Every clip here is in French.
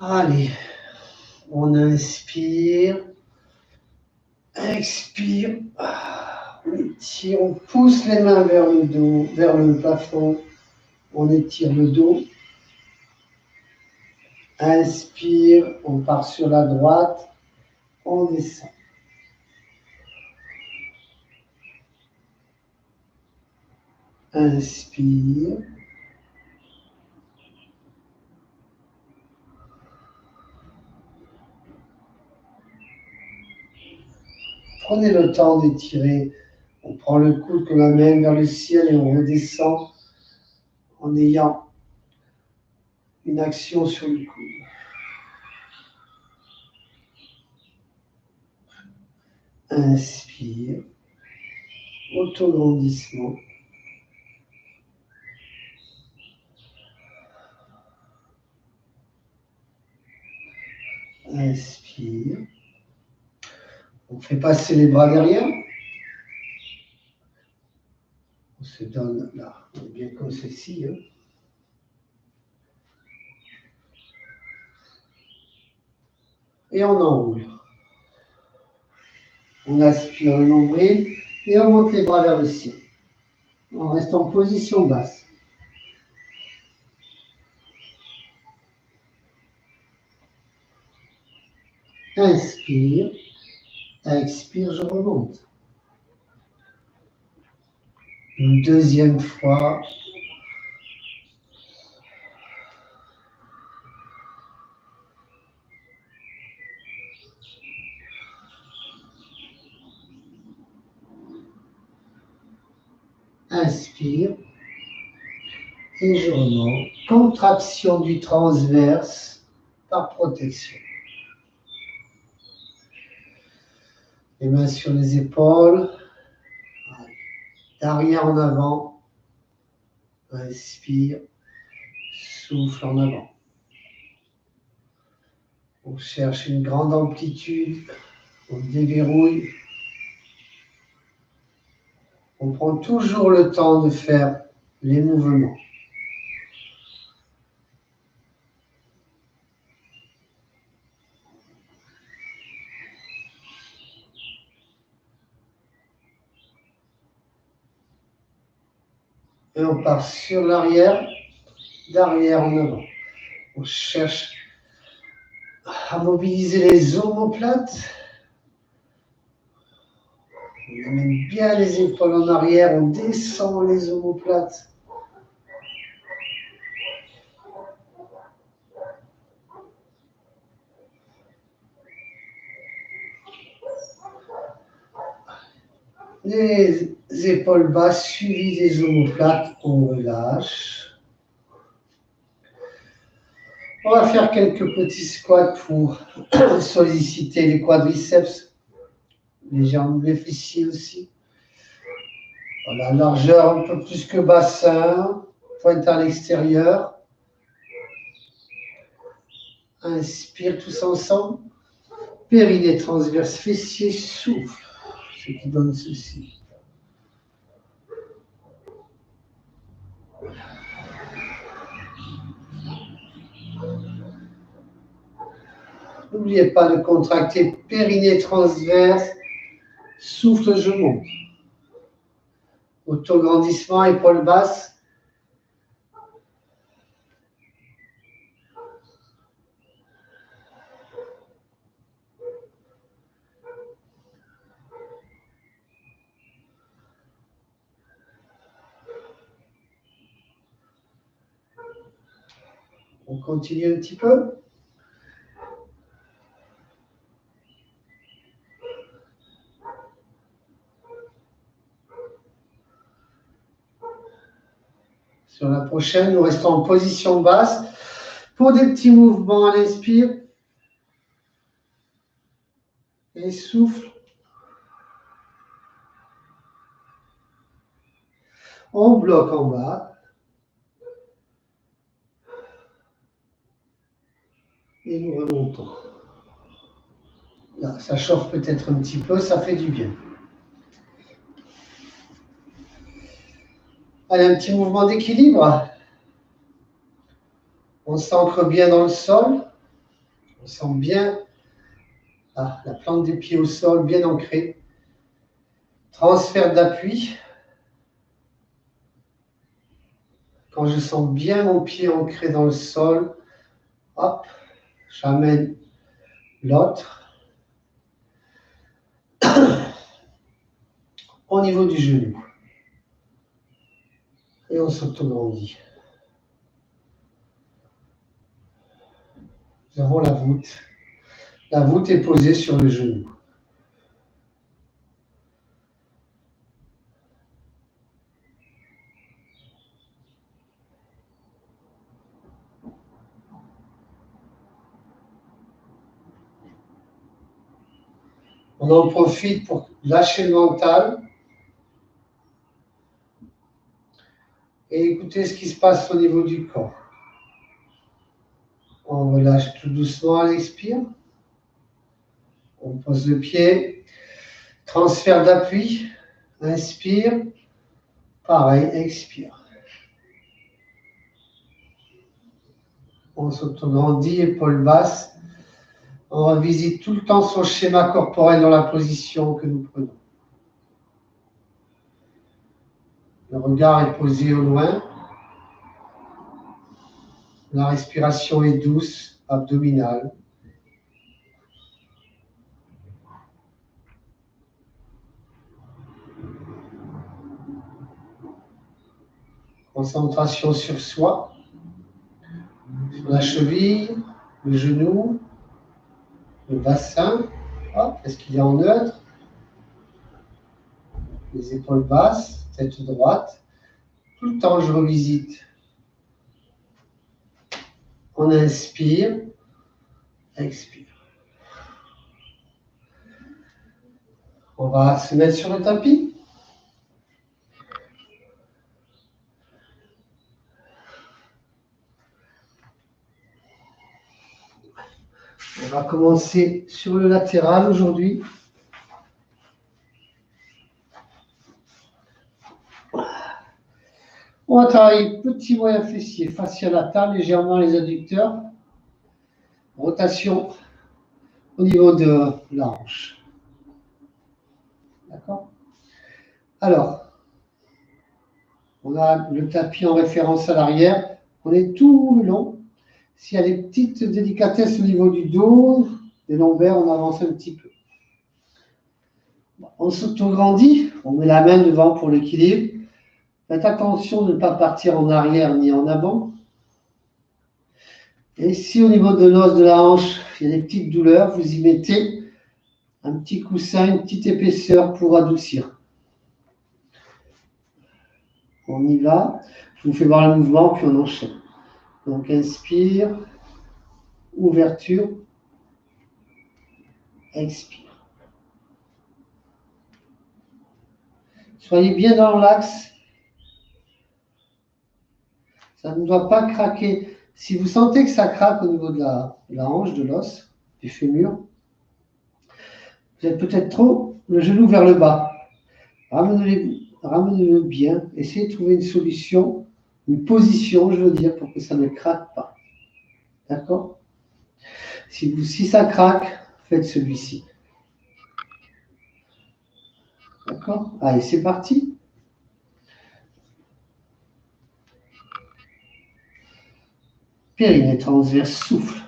Allez, on inspire, expire, on étire, on pousse les mains vers le dos, vers le plafond, on étire le dos. Inspire, on part sur la droite, on descend. Inspire. Prenez le temps d'étirer. On prend le coude comme la main vers le ciel et on redescend en ayant une action sur le coude. Inspire. Autograndissement. Inspire. On fait passer les bras derrière. On se donne là, bien comme ceci. Hein. Et on enroule. On aspire le nombril et on monte les bras vers le ciel. On reste en position basse. Inspire. Expire, je remonte. Une deuxième fois. Inspire. Et je remonte. Contraction du transverse par protection. Les mains sur les épaules. D'arrière en avant. Inspire. Souffle en avant. On cherche une grande amplitude. On déverrouille. On prend toujours le temps de faire les mouvements. Et on part sur l'arrière, d'arrière en avant. On cherche à mobiliser les omoplates. On amène bien les épaules en arrière, on descend les omoplates. Les épaules basses suivies des omoplates, on relâche. On va faire quelques petits squats pour solliciter les quadriceps, les jambes, les fessiers aussi. Voilà, largeur un peu plus que bassin, pointe à l'extérieur. Inspire tous ensemble. Périnée transverse, fessier, souffle. Ce qui donne ceci. N'oubliez pas de contracter périnée transverse, souffle, je monte. Autograndissement, épaule basse. On continue un petit peu. Sur la prochaine, nous restons en position basse. Pour des petits mouvements à l'inspire. Et souffle. On bloque en bas. Et nous remontons. Là, ça chauffe peut-être un petit peu, ça fait du bien. Allez, un petit mouvement d'équilibre. On s'ancre bien dans le sol. On sent bien la plante des pieds au sol, bien ancrée. Transfert d'appui. Quand je sens bien mon pied ancré dans le sol, hop, j'amène l'autre au niveau du genou. Et on s'autograndit. Nous avons la voûte. La voûte est posée sur le genou. On en profite pour lâcher le mental et écouter ce qui se passe au niveau du corps. On relâche tout doucement à l'expire. On pose le pied. Transfert d'appui. Inspire. Pareil, expire. On s'autograndit, épaules basses. On revisite tout le temps son schéma corporel dans la position que nous prenons. Le regard est posé au loin. La respiration est douce, abdominale. Concentration sur soi, sur la cheville, le genou, le bassin. Hop, est-ce qu'il est en neutre? Les épaules basses, tête droite. Tout le temps, je revisite. On inspire, expire. On va se mettre sur le tapis. On va commencer sur le latéral aujourd'hui. On va travailler petit moyen fessier, fascia latérale, légèrement les adducteurs. Rotation au niveau de la hanche. D'accord? Alors, on a le tapis en référence à l'arrière. On est tout le long. S'il y a des petites délicatesses au niveau du dos, des lombaires, on avance un petit peu. On s'autograndit, on met la main devant pour l'équilibre. Faites attention de ne pas partir en arrière ni en avant. Et si au niveau de l'os de la hanche, il y a des petites douleurs, vous y mettez un petit coussin, une petite épaisseur pour adoucir. On y va. Je vous fais voir le mouvement, puis on enchaîne. Donc inspire, ouverture, expire. Soyez bien dans l'axe. Ça ne doit pas craquer. Si vous sentez que ça craque au niveau de la hanche, de l'os, du fémur, vous êtes peut-être trop le genou vers le bas. Ramenez-le bien. Essayez de trouver une solution, une position, je veux dire, pour que ça ne craque pas. D'accord? Si ça craque, faites celui-ci. D'accord? Allez, c'est parti. Périnée transverse, souffle.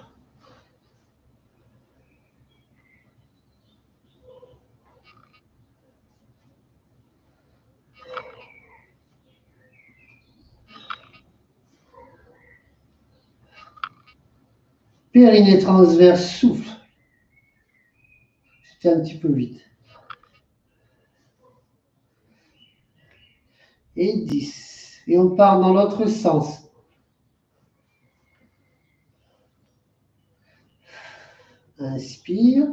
Périnée transverse, souffle. C'était un petit peu vite. Et 10. Et on part dans l'autre sens. Inspire.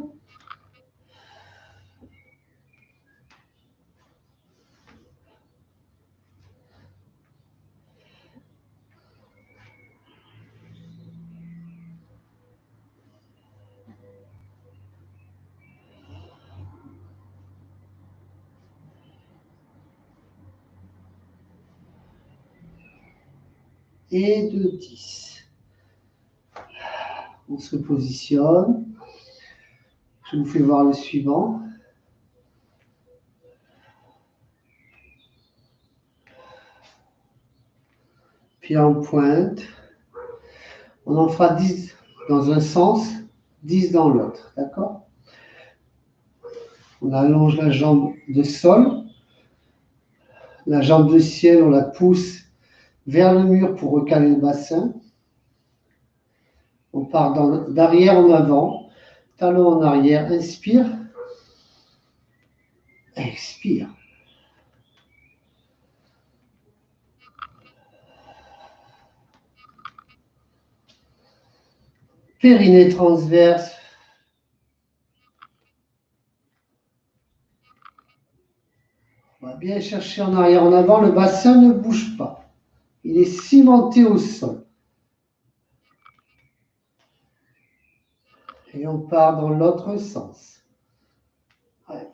Et de 10. On se positionne. Je vous fais voir le suivant. Puis on pointe. On en fera 10 dans un sens, 10 dans l'autre. D'accord? On allonge la jambe de sol. La jambe de ciel, on la pousse vers le mur pour recaler le bassin. On part d'arrière en avant, talon en arrière, inspire, expire. Périnée transverse. On va bien chercher en arrière, en avant, le bassin ne bouge pas. Il est cimenté au sol. Et on part dans l'autre sens. Allez.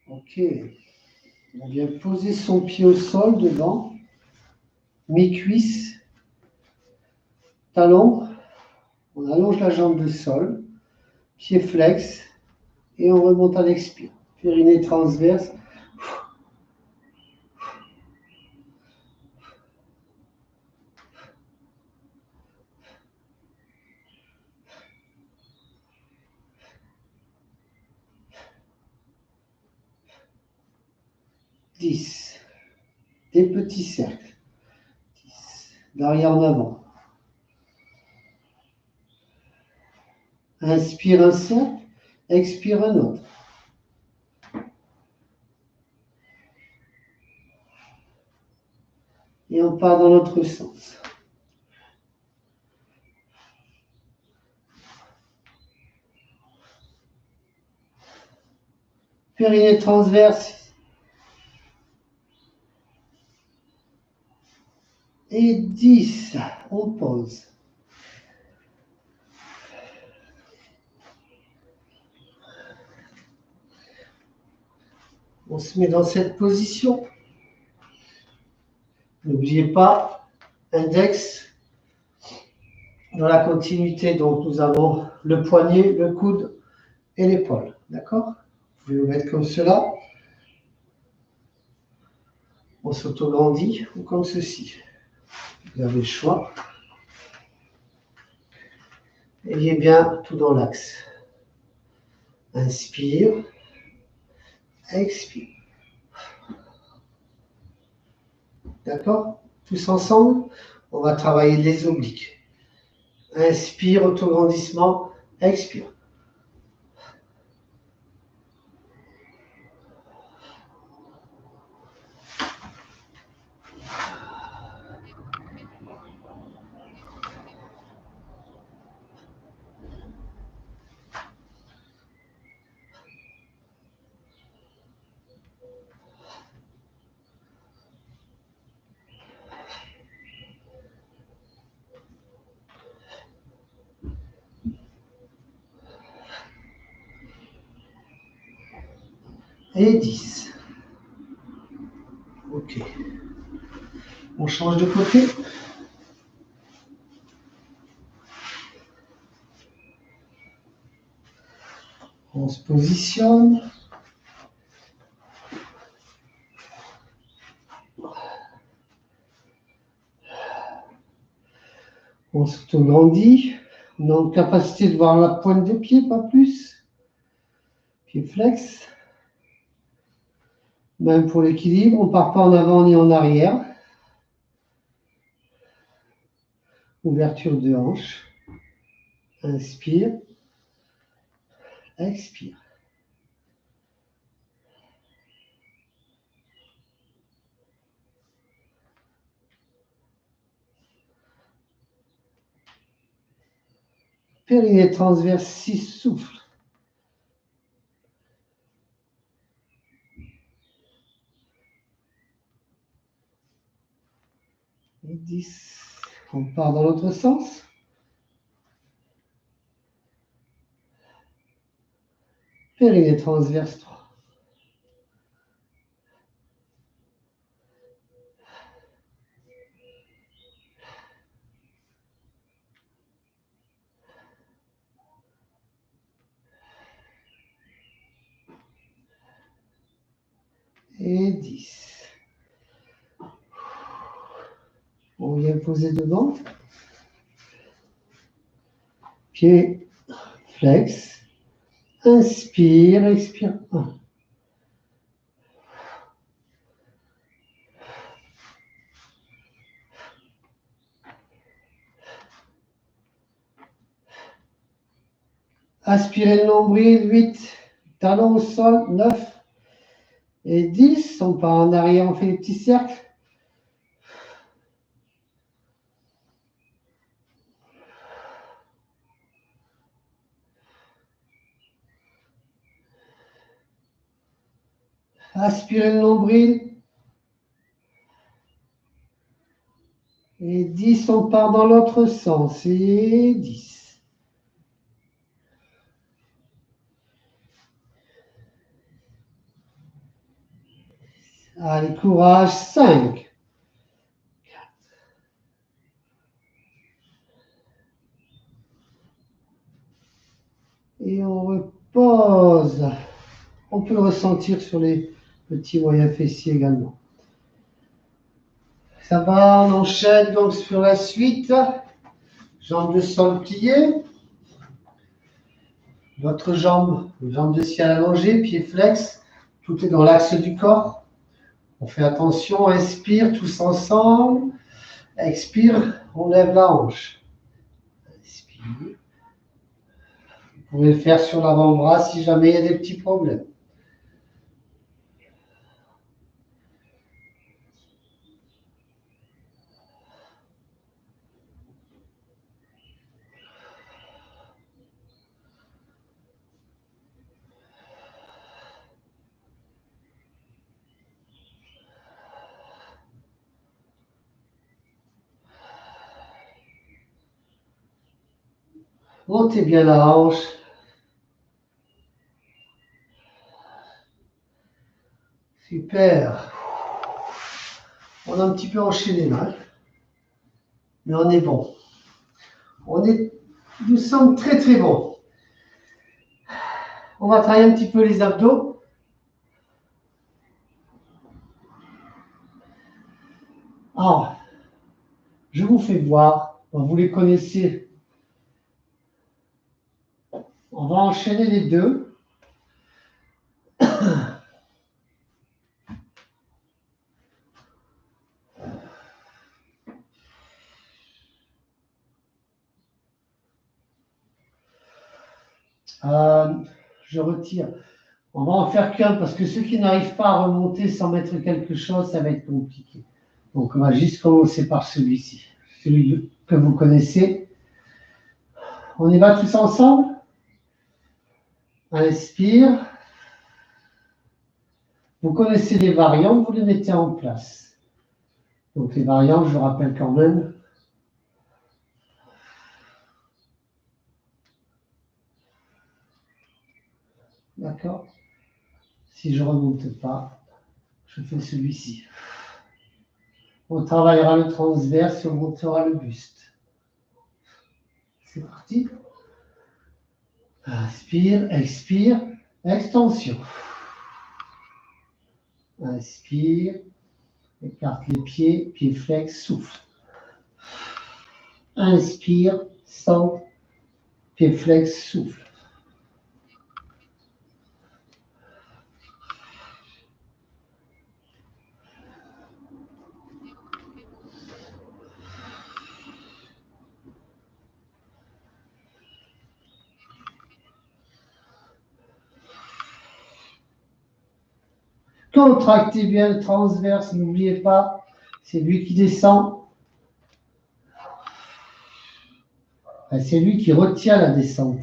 Ok. On vient poser son pied au sol devant, mi-cuisse, talon. On allonge la jambe de sol, pied flex, et on remonte à l'expire. Périnée transverse. 10. Des petits cercles. 10. D'arrière en avant. Inspire un cercle, expire un autre. Et on part dans l'autre sens. Périnée transverse. Et 10. On pose. On se met dans cette position. N'oubliez pas, index dans la continuité. Donc nous avons le poignet, le coude et l'épaule. D'accord? Vous pouvez vous mettre comme cela. On s'autograndit ou comme ceci. Vous avez le choix. Ayez bien tout dans l'axe. Inspire. Expire. D'accord? Tous ensemble, on va travailler les obliques. Inspire, autograndissement. Expire. Et 10. Ok. On change de côté. On se positionne. On s'autograndit. On a une capacité de voir la pointe des pieds, pas plus. Pied flex. Même pour l'équilibre, on ne part pas en avant ni en arrière. Ouverture de hanche. Inspire. Expire. Périnée transverse, 6 souffle. Et 10. On part dans l'autre sens. Périnée transverse 3. Et 10. On vient poser devant. Pied flex. Inspire, expire. 1. Aspirez le nombril, 8. Talon au sol, 9. Et 10. On part en arrière, on fait les petits cercles. Aspirez le nombril. Et 10, on part dans l'autre sens. Et 10. Allez, courage. 5. Et on repose. On peut le ressentir sur les petits moyens fessiers également. Ça va, on enchaîne donc sur la suite. Jambe de sol pliée. Votre jambe de ciel allongée, pied flex. Tout est dans l'axe du corps. On fait attention, inspire tous ensemble. Expire, on lève la hanche. Inspire. Vous pouvez le faire sur l'avant-bras si jamais il y a des petits problèmes. Montez bien la hanche. Super. On a un petit peu enchaîné là. Mais on est bon. Nous sommes très très bons. On va travailler un petit peu les abdos. Alors, je vous fais voir. Vous les connaissez. On va enchaîner les deux. Je retire. On va en faire qu'un parce que ceux qui n'arrivent pas à remonter sans mettre quelque chose, ça va être compliqué. Donc, on va juste commencer par celui-ci. Celui que vous connaissez. On y va tous ensemble. Inspire. Vous connaissez les variantes, vous les mettez en place. Donc, les variantes, je vous rappelle quand même. D'accord? Si je ne remonte pas, je fais celui-ci. On travaillera le transverse et on montera le buste. C'est parti. Inspire, expire, extension. Inspire, écarte les pieds, pied flex, souffle. Inspire, centre, pied flex, souffle. Contractez bien le transverse, n'oubliez pas, c'est lui qui descend. C'est lui qui retient la descente.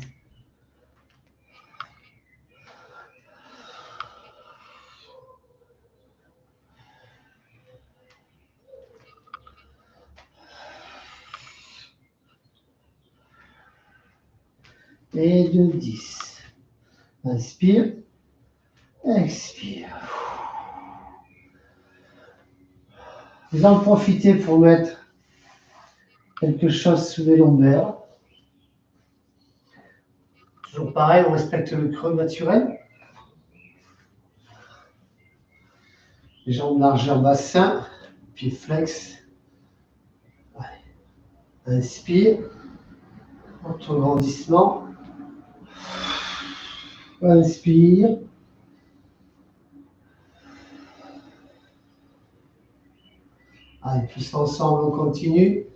et de 10. Inspire, expire. Vous en profitez pour mettre quelque chose sous les lombaires. Toujours pareil, on respecte le creux naturel. Les jambes largeur bassin, pieds flex. Inspire, autograndissement. Inspire. Allez, tous ensemble, on continue.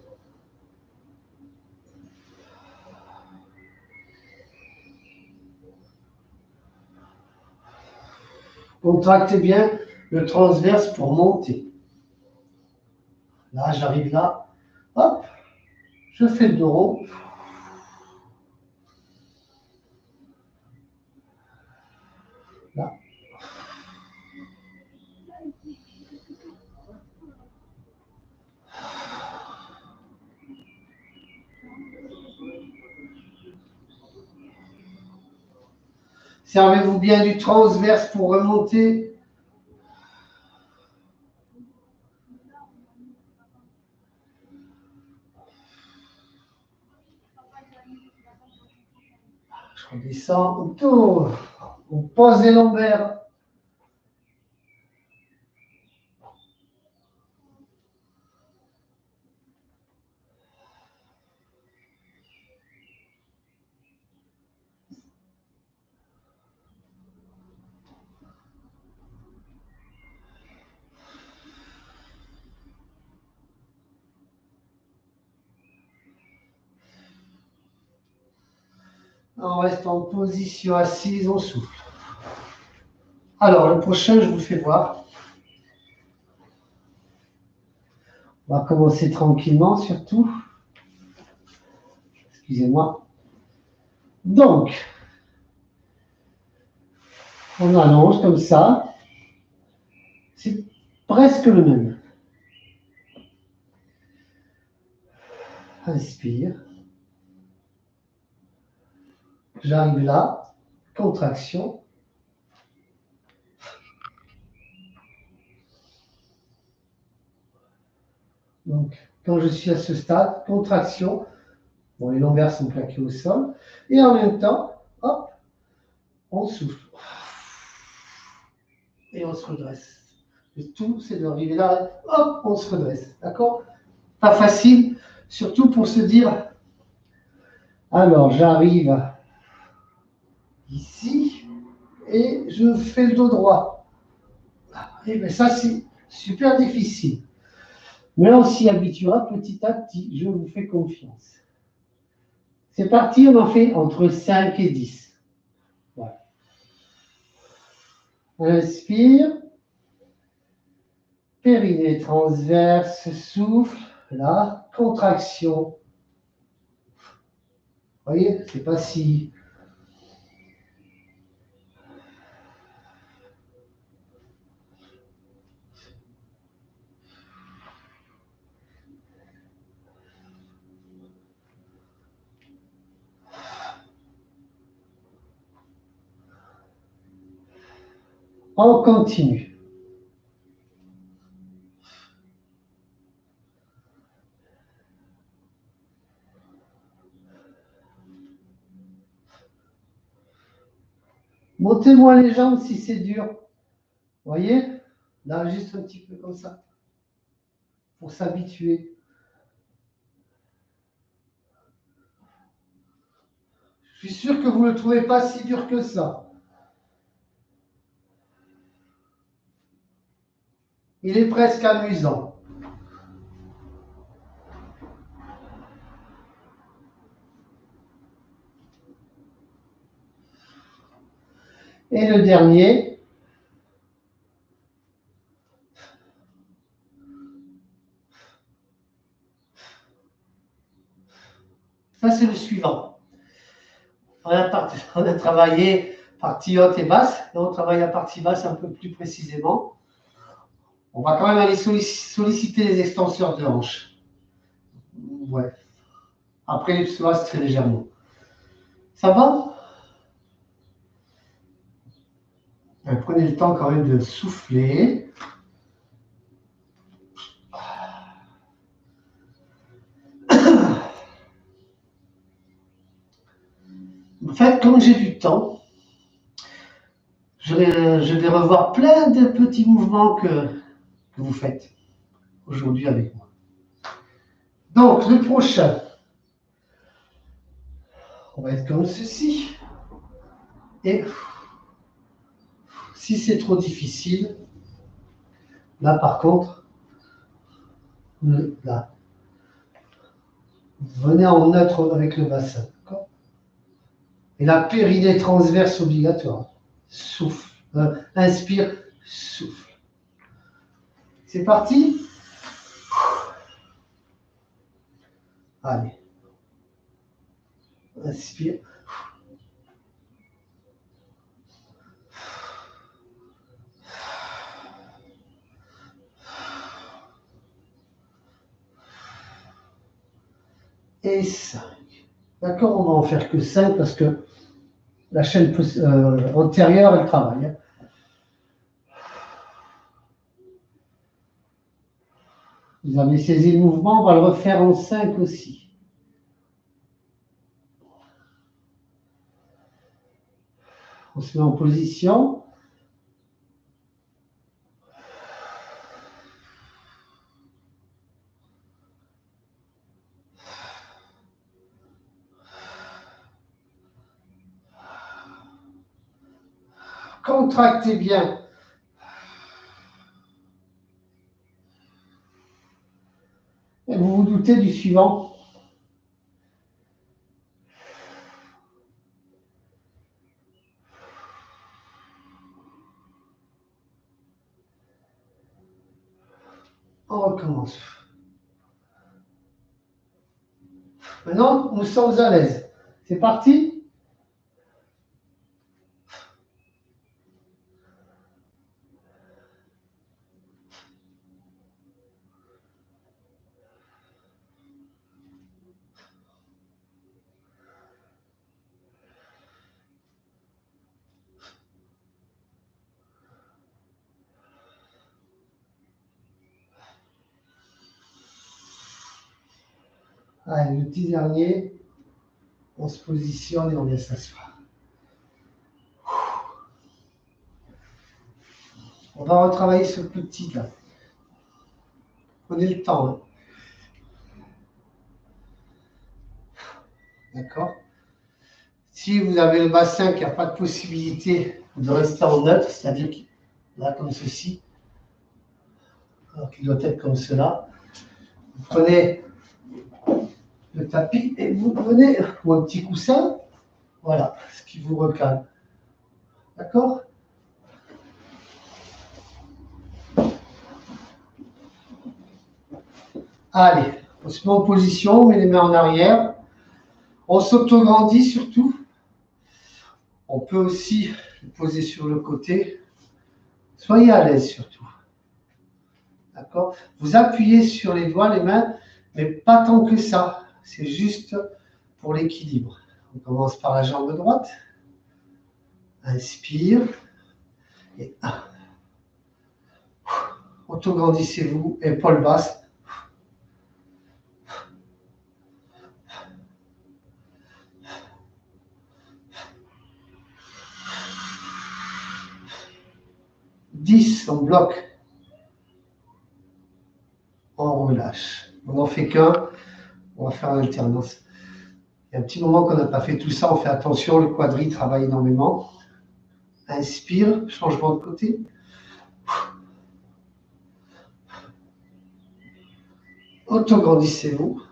Contractez bien le transverse pour monter. Là, j'arrive là. Hop, je fais le dos rond. Là. Servez-vous bien du transverse pour remonter. Je redescends, on tourne, on pose les lombaires. On reste en position assise, on souffle. Alors, le prochain, je vous fais voir. On va commencer tranquillement, surtout. Excusez-moi. Donc, on allonge comme ça. C'est presque le même. Inspire. J'arrive là. Contraction. Donc, quand je suis à ce stade, contraction. Bon, les lombaires sont plaqués au sol. Et en même temps, hop, on souffle. Et on se redresse. Le tout, c'est d'arriver là, hop, on se redresse. D'accord? Pas facile, surtout pour se dire, alors j'arrive ici et je fais le dos droit. Et bien ça, c'est super difficile. Mais on s'y habituera petit à petit. Je vous fais confiance. C'est parti, on en fait entre 5 et 10. Voilà. Inspire. Périnée transverse, souffle. Là, contraction. Vous voyez, c'est pas si... On continue. Montez-moi les jambes si c'est dur. Vous voyez? Là, juste un petit peu comme ça. Pour s'habituer. Je suis sûr que vous ne le trouvez pas si dur que ça. Il est presque amusant. Et le dernier. Ça, c'est le suivant. On a travaillé partie haute et basse. Là, on travaille la partie basse un peu plus précisément. On va quand même aller solliciter les extenseurs de hanches. Ouais. Après, les psoas très légèrement. Ça va? Prenez le temps quand même de souffler. En fait, comme j'ai du temps, je vais revoir plein de petits mouvements que vous faites aujourd'hui avec moi. Donc, le prochain, on va être comme ceci. Et si c'est trop difficile, là par contre, là, venez en neutre avec le bassin. Et la périnée transverse obligatoire. Souffle. Inspire, souffle. C'est parti? Allez. Inspire. Et 5. D'accord, on va en faire que 5 parce que la chaîne antérieure, elle travaille. Hein. Vous avez saisi le mouvement, on va le refaire en 5 aussi. On se met en position. Contractez bien. Et vous vous doutez du suivant. On recommence. Maintenant, nous sommes à l'aise. C'est parti? Allez, le petit dernier. On se positionne et on laisse s'asseoir. On va retravailler ce petit là. Prenez le temps. Hein. D'accord? Si vous avez le bassin qui n'a pas de possibilité de rester en neutre, c'est-à-dire là comme ceci, alors qu'il doit être comme cela, vous prenez le tapis et vous prenez, ou un petit coussin, voilà, ce qui vous recale. D'accord? Allez, on se met en position, on met les mains en arrière. On s'autograndit surtout. On peut aussi le poser sur le côté. Soyez à l'aise surtout. D'accord? Vous appuyez sur les doigts, les mains, mais pas tant que ça. C'est juste pour l'équilibre. On commence par la jambe droite. Inspire. Et 1. Autograndissez-vous, épaules basses. On bloque. On relâche. On n'en fait qu'un. On va faire l'alternance. Il y a un petit moment qu'on n'a pas fait tout ça. On fait attention, le quadri travaille énormément. Inspire, changement de côté. Autograndissez-vous.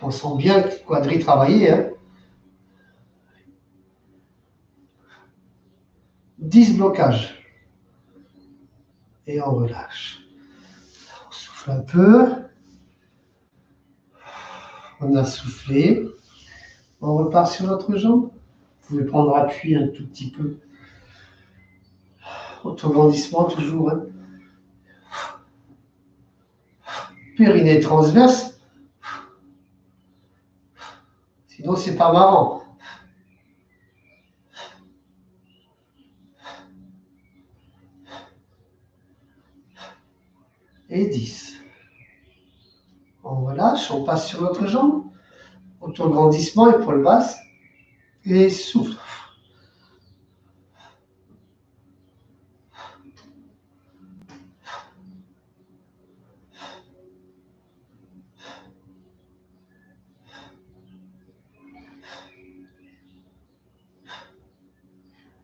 On sent bien que le quadri travaillait. Hein. 10 blocages. Et on relâche. On souffle un peu. On a soufflé. On repart sur l'autre jambe. Vous pouvez prendre appui un tout petit peu. Autograndissement toujours. Hein. Périnée transverse. Sinon, c'est pas marrant. Et 10. On relâche, on passe sur l'autre jambe. Autograndissement, épaule basse. Et souffle.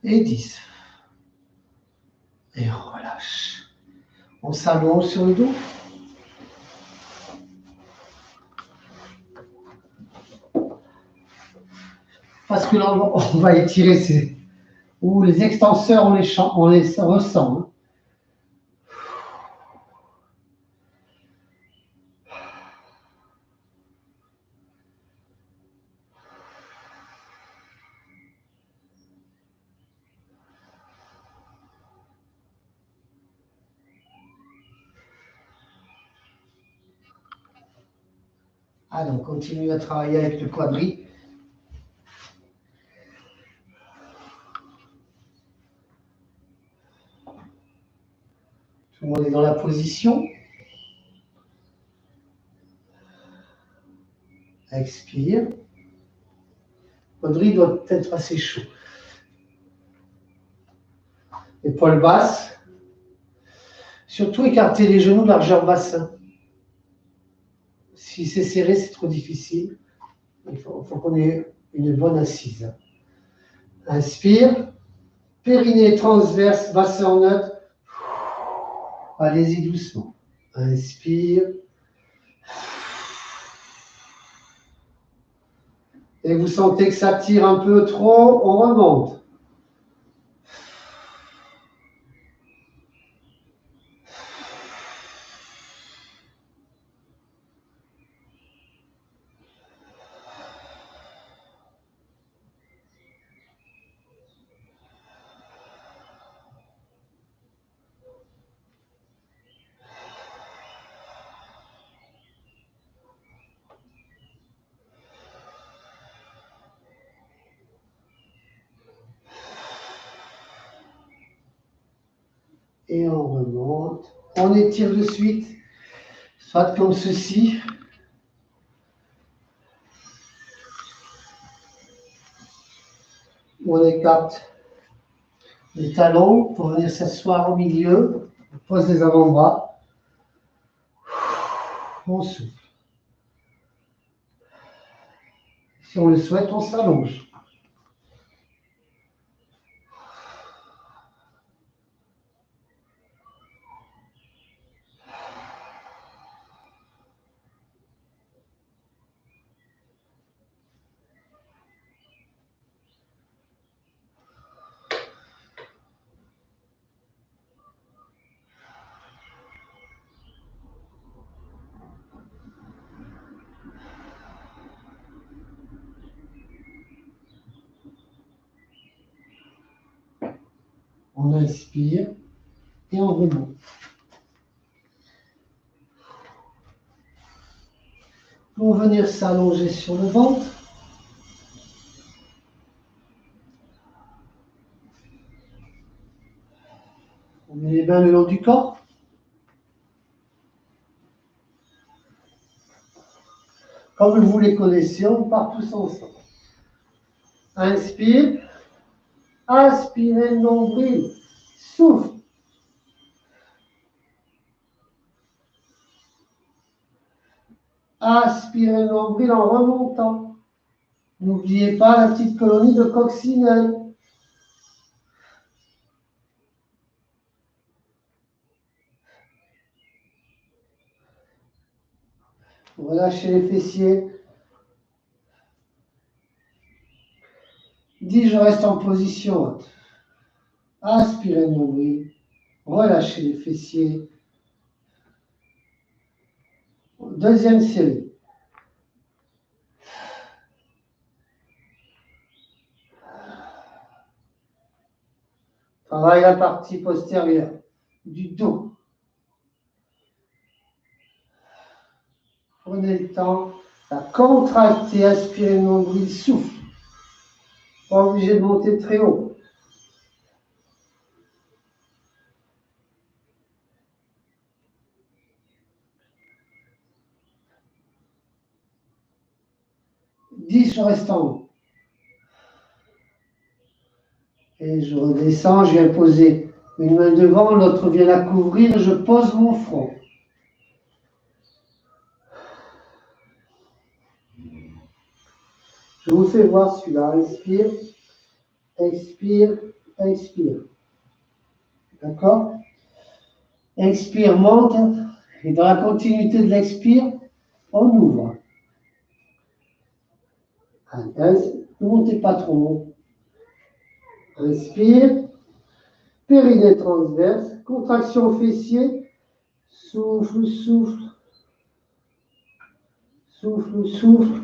Et 10. Et on relâche. On s'allonge sur le dos. Parce que là, on va étirer ou les extenseurs, on les ressent. Hein. Allez, on continue à travailler avec le quadri. Tout le monde est dans la position. Expire. Le quadri doit être assez chaud. Épaule basse. Surtout écarter les genoux, largeur bassin. Si c'est serré, c'est trop difficile. Il faut qu'on ait une bonne assise. Inspire. Périnée transverse, bassin neutre. Allez-y doucement. Inspire. Et vous sentez que ça tire un peu trop, on remonte. Et on remonte. On étire de suite, soit comme ceci. On écarte les talons pour venir s'asseoir au milieu. On pose les avant-bras. On souffle. Si on le souhaite, on s'allonge. On inspire et on remonte. Pour venir s'allonger sur le ventre. On met les mains le long du corps. Comme vous les connaissez, on part tous ensemble. Inspire. Aspirez le nombril. Souffle. Aspirez le nombril en remontant. N'oubliez pas la petite colonie de coccinelle. Relâchez les fessiers. 10, je reste en position haute. Aspirez le nombril. Relâchez les fessiers. Deuxième série. Travaille la partie postérieure du dos. Prenez le temps Ça contracte, aspirez le nombril, souffle. Pas obligé de monter très haut. Dix, je reste en haut. Et je redescends, je viens poser une main devant, l'autre vient la couvrir, je pose mon front. Je vous fais voir celui-là. Inspire, expire, expire. D'accord? Expire, monte. Et dans la continuité de l'expire, on ouvre. Ne montez pas trop haut. Inspire. Périnée transverse. Contraction fessier. Souffle, souffle. Souffle, souffle.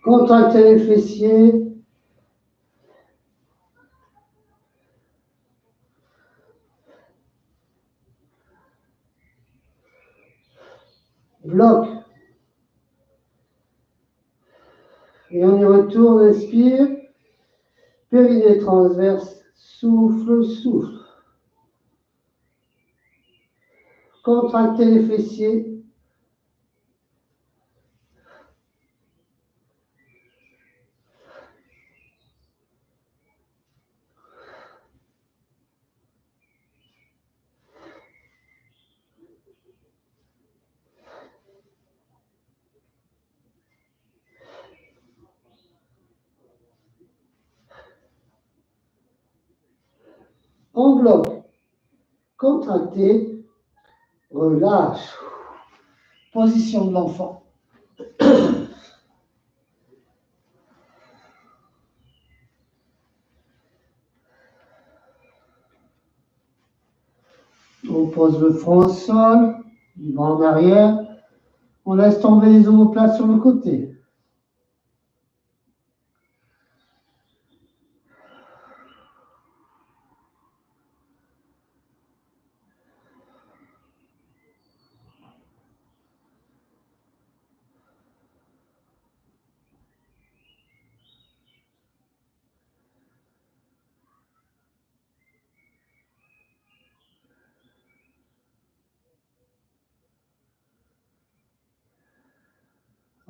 Contractez les fessiers. Bloc. Et on y retourne, inspire. Périnée transverse. Souffle, souffle. Contractez les fessiers. On bloque. Contractez. Relâche. Position de l'enfant. On pose le front au sol, du bras en arrière. On laisse tomber les omoplates sur le côté.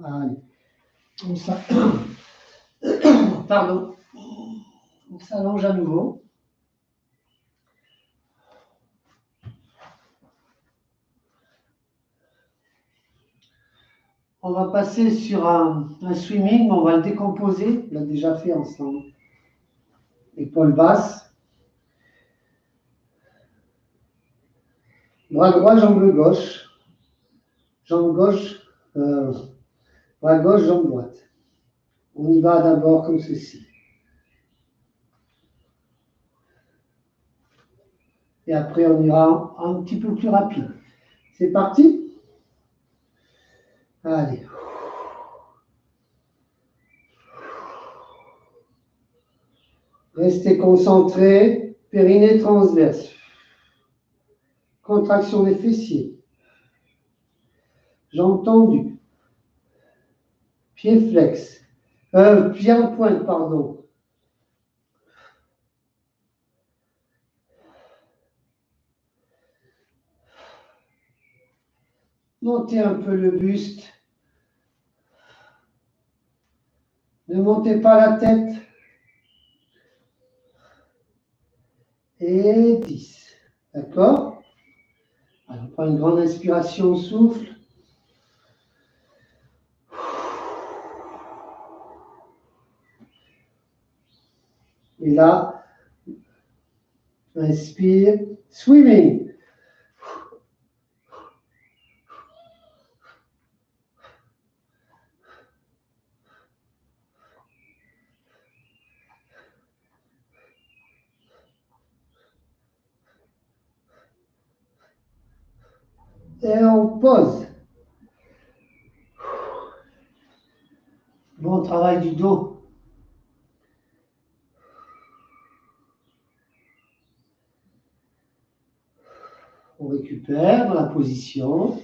Allez. On Pardon. On s'allonge à nouveau. On va passer sur un swimming, on va le décomposer. On l'a déjà fait ensemble. Épaule basse. Bras droit, jambe gauche. Jambe gauche, bras gauche, jambe droite. On y va d'abord comme ceci. Et après, on ira un petit peu plus rapide. C'est parti? Allez. Restez concentrés. Périnée transverse. Contraction des fessiers. Jambes tendues. Pieds flex. Pieds en pointe, pardon. Montez un peu le buste. Ne montez pas la tête. Et 10. D'accord? Alors, on prend une grande inspiration, souffle. Et là, inspire, swimming. Et on pose. on travaille du dos. On récupère dans la position.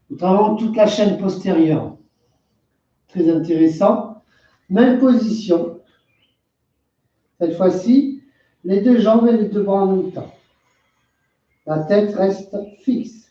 Nous travaillons toute la chaîne postérieure. Très intéressant. Même position. Cette fois-ci, les deux jambes et les deux bras en même temps. La tête reste fixe.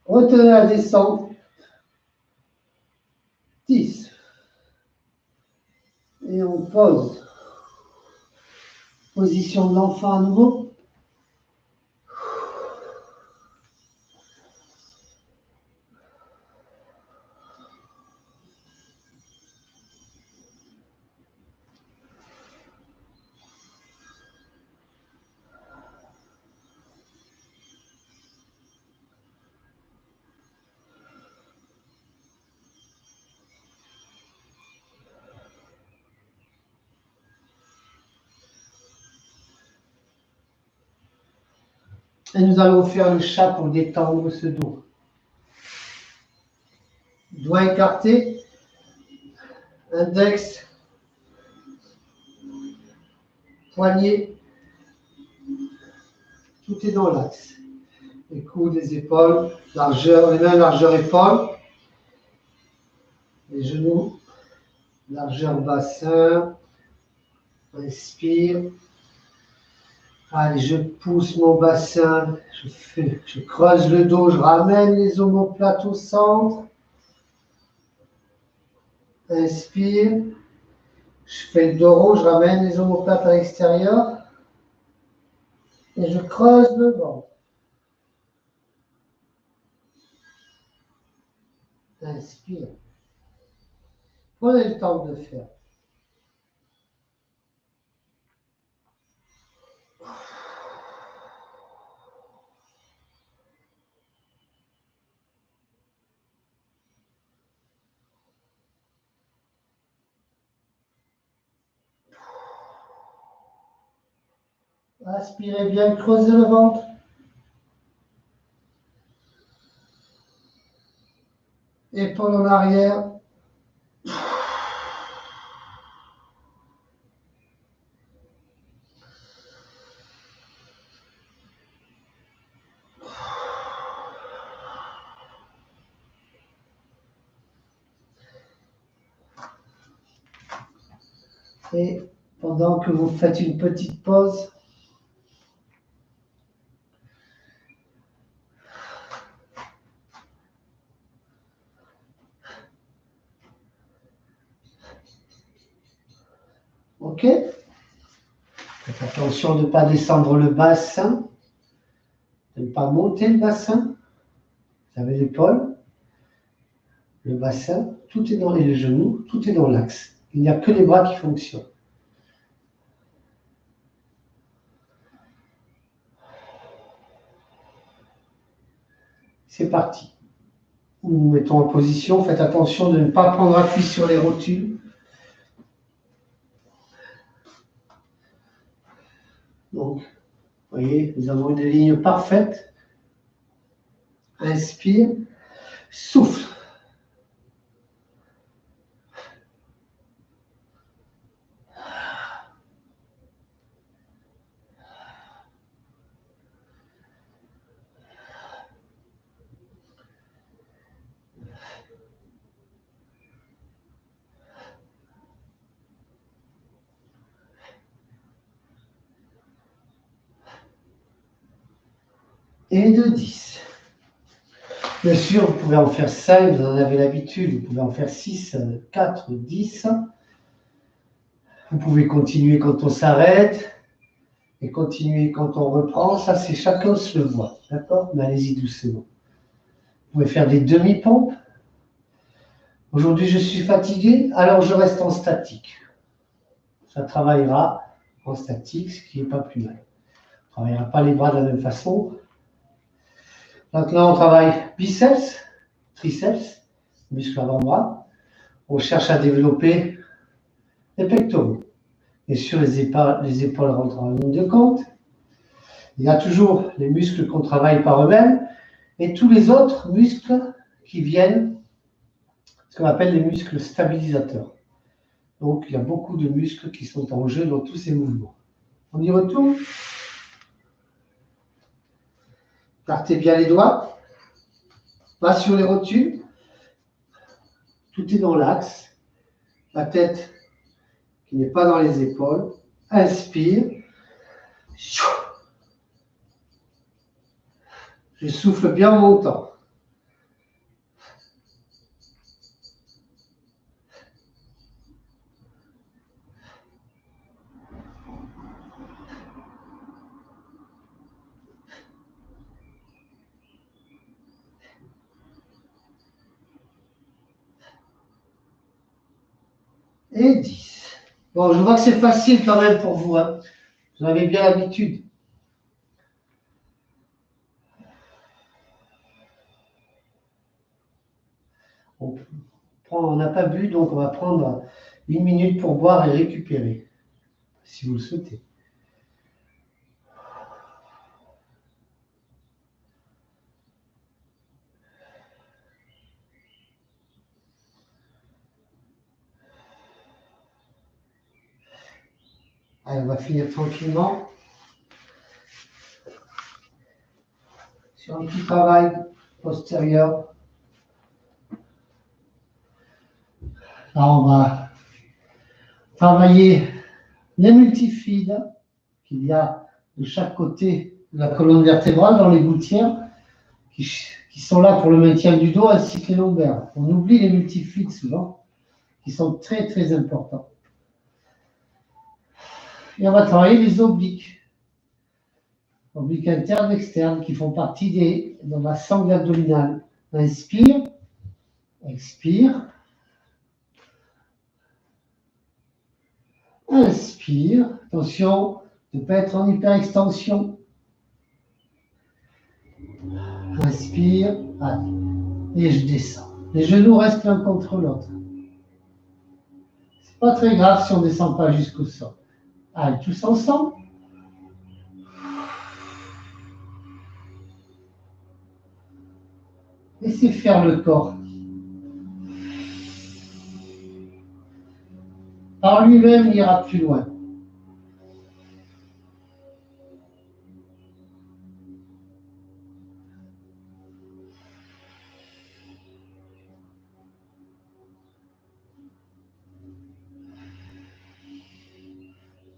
Retenez la descente. 10. Et on pose. Position de l'enfant à nouveau. Et nous allons faire le chat pour détendre ce dos. Doigt écarté, index, poignet, tout est dans l'axe. Les coudes, les épaules, largeur, les mains, largeur épaule, les genoux, largeur bassin, inspire. Allez, je pousse mon bassin, je creuse le dos, je ramène les omoplates au centre. Inspire. Je fais le dos rond, je ramène les omoplates à l'extérieur. Et je creuse le ventre. Inspire. Prenez le temps de le faire. Inspirez bien, creusez le ventre. Épaules en arrière. Et pendant que vous faites une petite pause, ok? Faites attention de ne pas descendre le bassin, de ne pas monter le bassin. Vous avez l'épaule, le bassin, tout est dans les genoux, tout est dans l'axe. Il n'y a que les bras qui fonctionnent. C'est parti. Nous nous mettons en position. Faites attention de ne pas prendre appui sur les rotules. Donc, vous voyez, nous avons une ligne parfaite. Inspire, souffle. Et de 10. Bien sûr, vous pouvez en faire 5, vous en avez l'habitude, vous pouvez en faire 6, 4, 10. Vous pouvez continuer quand on s'arrête et continuer quand on reprend. Ça, c'est chacun se le voit, d'accord? Mais allez-y doucement. Vous pouvez faire des demi-pompes. Aujourd'hui, je suis fatigué, alors je reste en statique. Ça travaillera en statique, ce qui n'est pas plus mal. On ne travaillera pas les bras de la même façon. Maintenant, on travaille biceps, triceps, muscles avant-bras. On cherche à développer les pectoraux. Et sur les épaules rentrent en ligne de compte. Il y a toujours les muscles qu'on travaille par eux-mêmes et tous les autres muscles qui viennent, ce qu'on appelle les muscles stabilisateurs. Donc, il y a beaucoup de muscles qui sont en jeu dans tous ces mouvements. On y retourne. Partez bien les doigts. Pas sur les rotules. Tout est dans l'axe. La tête qui n'est pas dans les épaules. Inspire. Je souffle bien en montant. Et 10. Bon, je vois que c'est facile quand même pour vous. Hein. Vous avez bien l'habitude. On n'a pas bu, donc on va prendre 1 minute pour boire et récupérer, si vous le souhaitez. Allez, on va finir tranquillement sur un petit travail postérieur. Là, on va travailler les multifides qu'il y a de chaque côté de la colonne vertébrale dans les gouttières qui sont là pour le maintien du dos ainsi que les lombaires. On oublie les multifides souvent, qui sont très très importants. Et on va travailler les obliques. Obliques internes, externes, qui font partie de la sangle abdominale. Inspire, expire. Inspire. Attention de ne pas être en hyperextension. Inspire. Allez. Et je descends. Les genoux restent l'un contre l'autre. C'est pas très grave si on ne descend pas jusqu'au sol. Allez, tous ensemble. Laissez faire le corps. Par lui-même, il ira plus loin.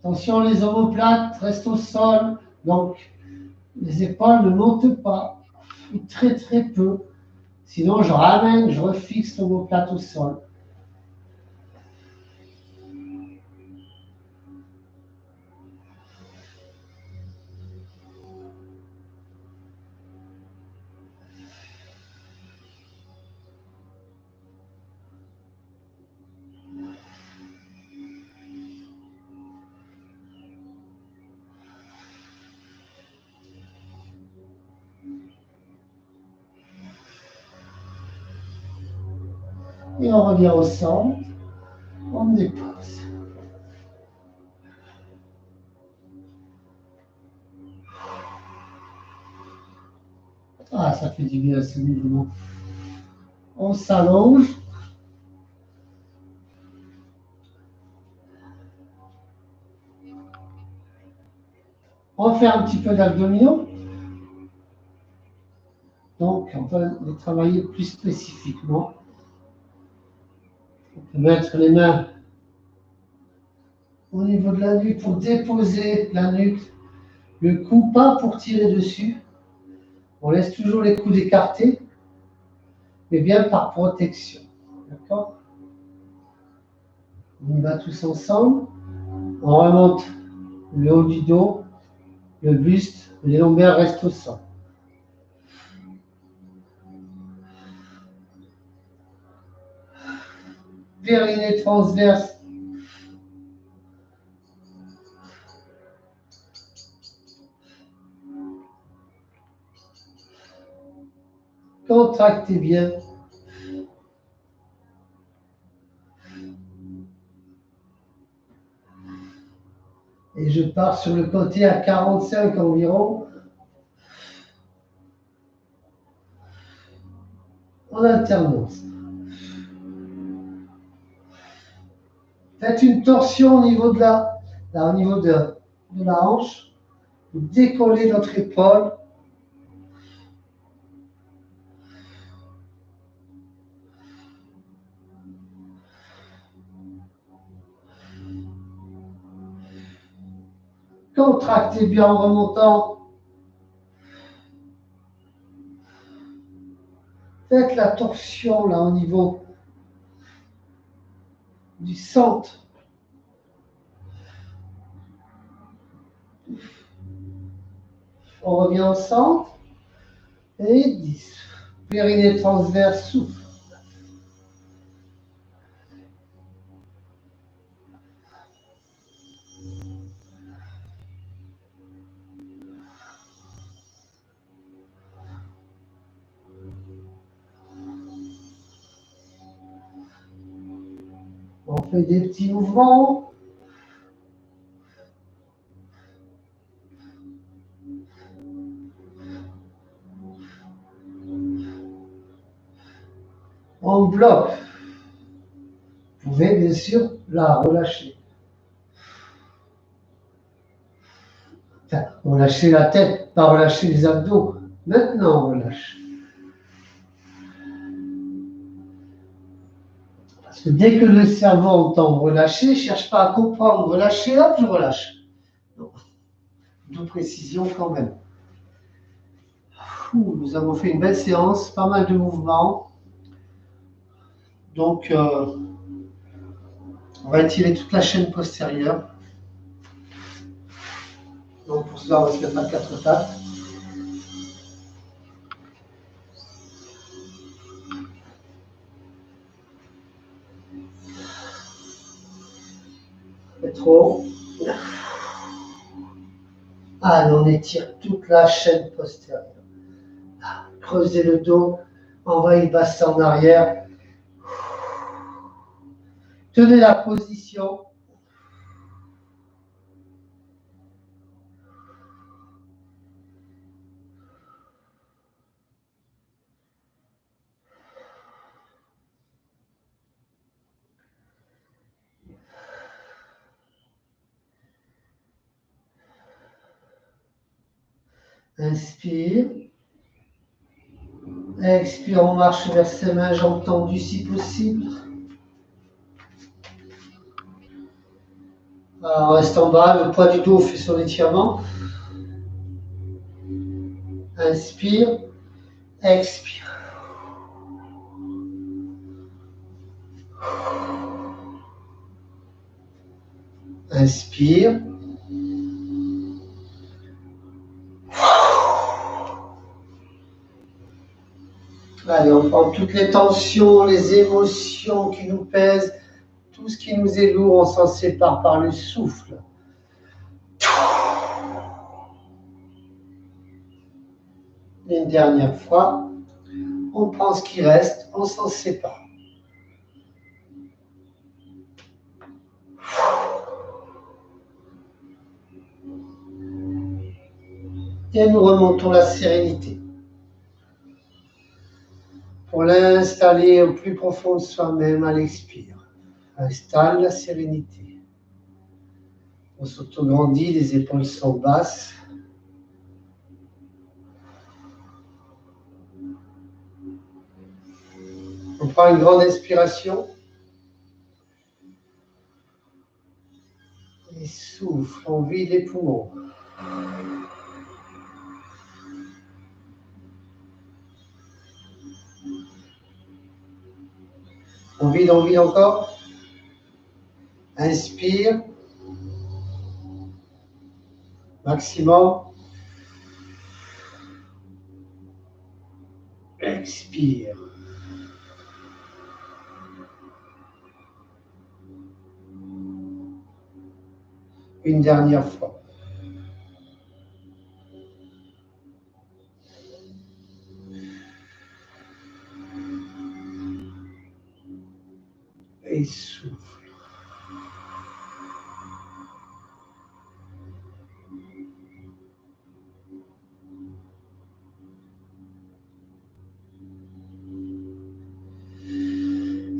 Attention, les omoplates restent au sol. Donc, les épaules ne montent pas. Ou très très peu. Sinon, je ramène, je refixe l'omoplate au sol. Et on revient au centre. On dépose. Ah, ça fait du bien ce mouvement. On s'allonge. On va faire un petit peu d'abdominaux. Donc, on va les travailler plus spécifiquement. On peut mettre les mains au niveau de la nuque pour déposer la nuque. Le cou, pas pour tirer dessus. On laisse toujours les coudes écartés, mais bien par protection. D'accord? On y va tous ensemble. On remonte le haut du dos, le buste, les lombaires restent au sol. Périnée transverse. Contractez bien. Et je pars sur le côté à 45 environ. En alternance. Faites une torsion au niveau de au niveau de la hanche. Vous décollez votre épaule. Contractez bien en remontant. Faites la torsion là au niveau du centre. On revient au centre. Et 10. Périnée transverse, souffle. On fait des petits mouvements. On bloque. Vous pouvez bien sûr la relâcher. Enfin, relâcher la tête, pas relâcher les abdos. Maintenant, on relâche. Parce que dès que le cerveau entend relâcher, il ne cherche pas à comprendre. Relâcher, hop, je relâche. Donc, de précision quand même. Nous avons fait une belle séance, pas mal de mouvements. Donc, on va étirer toute la chaîne postérieure. Donc, pour cela, on va se mettre à 4 pattes. Et trop. Allez, on étire toute la chaîne postérieure. Creusez le dos, envoyez le bassin en arrière. Tenez la position. Inspire. Expire, on marche vers ses mains, jambes tendues si possible. Alors, on reste en bas, le poids du dos fait son étirement. Inspire. Expire. Inspire. Allez, on prend toutes les tensions, les émotions qui nous pèsent, tout ce qui nous est lourd, on s'en sépare par le souffle. Une dernière fois, on prend ce qui reste, on s'en sépare. Et nous remontons la sérénité. Pour l'installer au plus profond de soi-même à l'expire. Installe la sérénité. On s'autograndit, les épaules sont basses. On prend une grande inspiration. Et souffle, on vide les poumons. On vide encore. Inspire. Maximum. Expire. Une dernière fois. et souffle.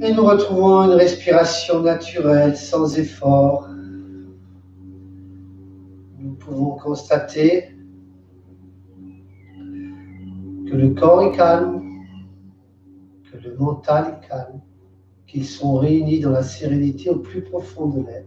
Et nous retrouvons une respiration naturelle, sans effort. Nous pouvons constater que le corps est calme, que le mental est calme, qu'ils sont réunis dans la sérénité au plus profond de l'être.